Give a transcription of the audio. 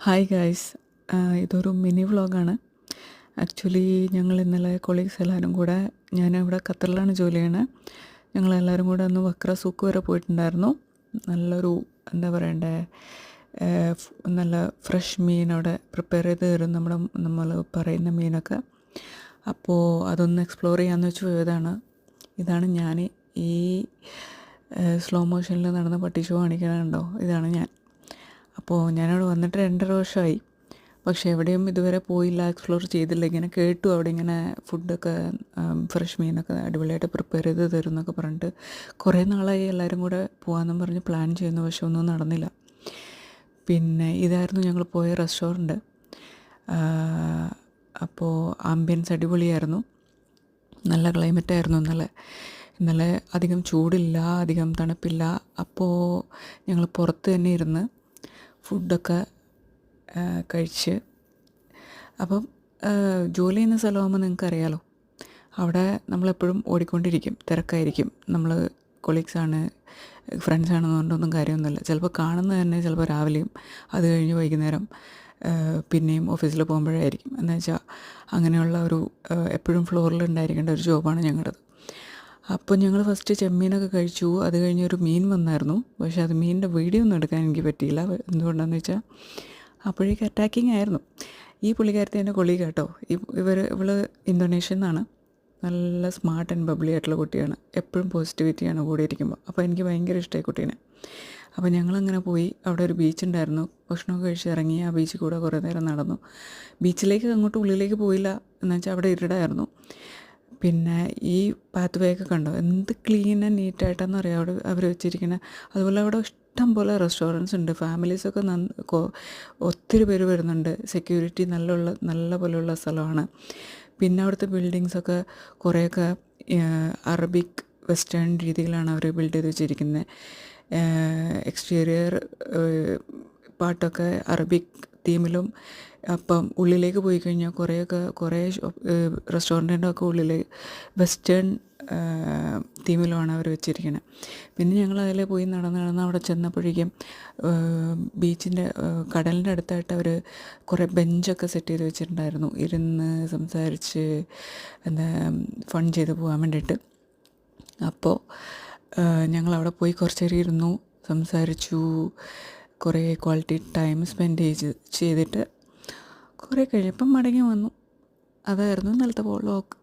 Hi guys, ഇതൊരു mini വ്ളോഗാണ്. Actually ഞങ്ങൾ ഇന്നലെ കൊളീഗ്സ് എല്ലാവരും കൂടെ, ഞാനിവിടെ ഖത്തറിലാണ് ജോലി ചെയ്യണത്. ഞങ്ങളെല്ലാവരും കൂടെ ഒന്ന് വക്ര സൂക്ക് വരെ പോയിട്ടുണ്ടായിരുന്നു. നല്ലൊരു എന്താ പറയണ്ടേ, നല്ല ഫ്രഷ് മീൻ അവിടെ പ്രിപ്പയർ ചെയ്ത് തരും, നമ്മൾ പറയുന്ന മീനൊക്കെ. അപ്പോൾ അതൊന്ന് എക്സ്പ്ലോർ ചെയ്യാമെന്ന് വെച്ച് പോയതാണ്. ഇതാണ് ഞാൻ. ഈ സ്ലോ മോഷനിൽ നടന്ന പട്ടി ഷോ കാണിക്കണുണ്ടോ, ഇതാണ് ഞാൻ. അപ്പോൾ ഞാനവിടെ വന്നിട്ട് 2.5 വർഷമായി. പക്ഷേ എവിടെയും ഇതുവരെ പോയില്ല, എക്സ്പ്ലോർ ചെയ്തില്ല. ഇങ്ങനെ കേട്ടു അവിടെ ഇങ്ങനെ ഫുഡൊക്കെ, ഫ്രഷ് മീനൊക്കെ അടിപൊളിയായിട്ട് പ്രിപ്പയർ ചെയ്ത് തരും എന്നൊക്കെ പറഞ്ഞിട്ട് കുറേ നാളായി എല്ലാവരും കൂടെ പോകാമെന്നും പറഞ്ഞ് പ്ലാൻ ചെയ്യുന്നു. പക്ഷെ ഒന്നും നടന്നില്ല. പിന്നെ ഇതായിരുന്നു ഞങ്ങൾ പോയ റെസ്റ്റോറൻറ്റ്. അപ്പോൾ ആംബിയൻസ് അടിപൊളിയായിരുന്നു. നല്ല ക്ലൈമറ്റായിരുന്നു ഇന്നലെ അധികം ചൂടില്ല, അധികം തണുപ്പില്ല. അപ്പോൾ ഞങ്ങൾ പുറത്ത് തന്നെ ഇരുന്ന് ഫുഡൊക്കെ കഴിച്ച്. അപ്പം ജോലി ചെയ്യുന്ന സ്ഥലമാകുമ്പോൾ നിങ്ങൾക്കറിയാലോ, അവിടെ നമ്മളെപ്പോഴും ഓടിക്കൊണ്ടിരിക്കും, തിരക്കായിരിക്കും. നമ്മൾ കൊളീഗ്സാണ്, ഫ്രണ്ട്സാണെന്ന് പറഞ്ഞിട്ടൊന്നും കാര്യമൊന്നുമില്ല. ചിലപ്പോൾ കാണുന്നത് തന്നെ ചിലപ്പോൾ രാവിലെയും അത് കഴിഞ്ഞ് വൈകുന്നേരം പിന്നെയും ഓഫീസിൽ പോകുമ്പോഴായിരിക്കും. എന്ന് വെച്ചാൽ അങ്ങനെയുള്ള ഒരു എപ്പോഴും ഫ്ലോറിൽ ഉണ്ടായിരിക്കേണ്ട ഒരു ജോബാണ് ഞങ്ങളുടേത്. അപ്പോൾ ഞങ്ങൾ ഫസ്റ്റ് ചെമ്മീനൊക്കെ കഴിച്ചു. അത് കഴിഞ്ഞൊരു മീൻ വന്നായിരുന്നു. പക്ഷേ അത് മീനിൻ്റെ വീഡിയോ ഒന്നും എടുക്കാൻ എനിക്ക് പറ്റിയില്ല. എന്തുകൊണ്ടാണെന്ന് വെച്ചാൽ അപ്പോഴേക്ക് അറ്റാക്കിങ് ആയിരുന്നു. ഈ പുള്ളിക്കാരത്തി എൻ്റെ കൊളീഗ് കേട്ടോ. ഇവള് ഇന്തോനേഷ്യയിൽ നിന്നാണ്. നല്ല സ്മാർട്ട് ആൻഡ് ബബ്ലി ആയിട്ടുള്ള കുട്ടിയാണ്. എപ്പോഴും പോസിറ്റിവിറ്റിയാണ് കൂടെ ഇരിക്കുമ്പോൾ. അപ്പോൾ എനിക്ക് ഭയങ്കര ഇഷ്ടമായി കുട്ടീനെ. അപ്പോൾ ഞങ്ങളങ്ങനെ പോയി. അവിടെ ഒരു ബീച്ച് ഉണ്ടായിരുന്നു. ഭക്ഷണമൊക്കെ കഴിച്ച് ഇറങ്ങി ആ ബീച്ചിൽ കൂടെ കുറേ നേരം നടന്നു. ബീച്ചിലേക്ക് അങ്ങോട്ട് ഉള്ളിലേക്ക് പോയില്ല, എന്ന് വെച്ചാൽ അവിടെ ഇരുടായിരുന്നു. പിന്നെ ഈ പാത്ത് വേ ഒക്കെ കണ്ടോ, എന്ത് ക്ലീൻ ആൻഡ് നീറ്റായിട്ടാണെന്ന് അറിയാം അവിടെ അവർ വെച്ചിരിക്കുന്നത്. അതുപോലെ അവിടെ ഇഷ്ടം പോലെ റെസ്റ്റോറൻറ്റ്സ് ഉണ്ട്. ഫാമിലീസൊക്കെ ഒത്തിരി പേര് വരുന്നുണ്ട്. സെക്യൂരിറ്റി നല്ല പോലെയുള്ള സ്ഥലമാണ്. പിന്നെ അവിടുത്തെ ബിൽഡിങ്സൊക്കെ കുറേയൊക്കെ അറബിക് വെസ്റ്റേൺ രീതിയിലാണ് അവർ ബിൽഡ് ചെയ്ത് വെച്ചിരിക്കുന്നത്. എക്സ്റ്റീരിയർ പാട്ടൊക്കെ അറബിക് തീമിലും. അപ്പം ഉള്ളിലേക്ക് പോയി കഴിഞ്ഞാൽ കുറേ റെസ്റ്റോറൻറ്റിൻ്റെ ഒക്കെ ഉള്ളിൽ വെസ്റ്റേൺ തീമിലുമാണ് അവർ വെച്ചിരിക്കുന്നത്. പിന്നെ ഞങ്ങൾ അതിൽ പോയി നടന്ന് അവിടെ ചെന്നപ്പോഴേക്കും ബീച്ചിൻ്റെ കടലിൻ്റെ അടുത്തായിട്ട് അവർ കുറേ ബെഞ്ചൊക്കെ സെറ്റ് ചെയ്ത് വെച്ചിട്ടുണ്ടായിരുന്നു. ഇരുന്ന് സംസാരിച്ച് ഫൺ ചെയ്ത് പോകാൻ വേണ്ടിയിട്ട്. അപ്പോൾ ഞങ്ങളവിടെ പോയി കുറച്ച് നേരം ഇരുന്നു, സംസാരിച്ചു, കുറേ ക്വാളിറ്റി ടൈം സ്പെൻഡ് ചെയ്തിട്ട് കുറേ കഴിഞ്ഞപ്പം മടങ്ങി വന്നു. അതായിരുന്നു ഇന്നലത്തെ വ്ളോഗ്.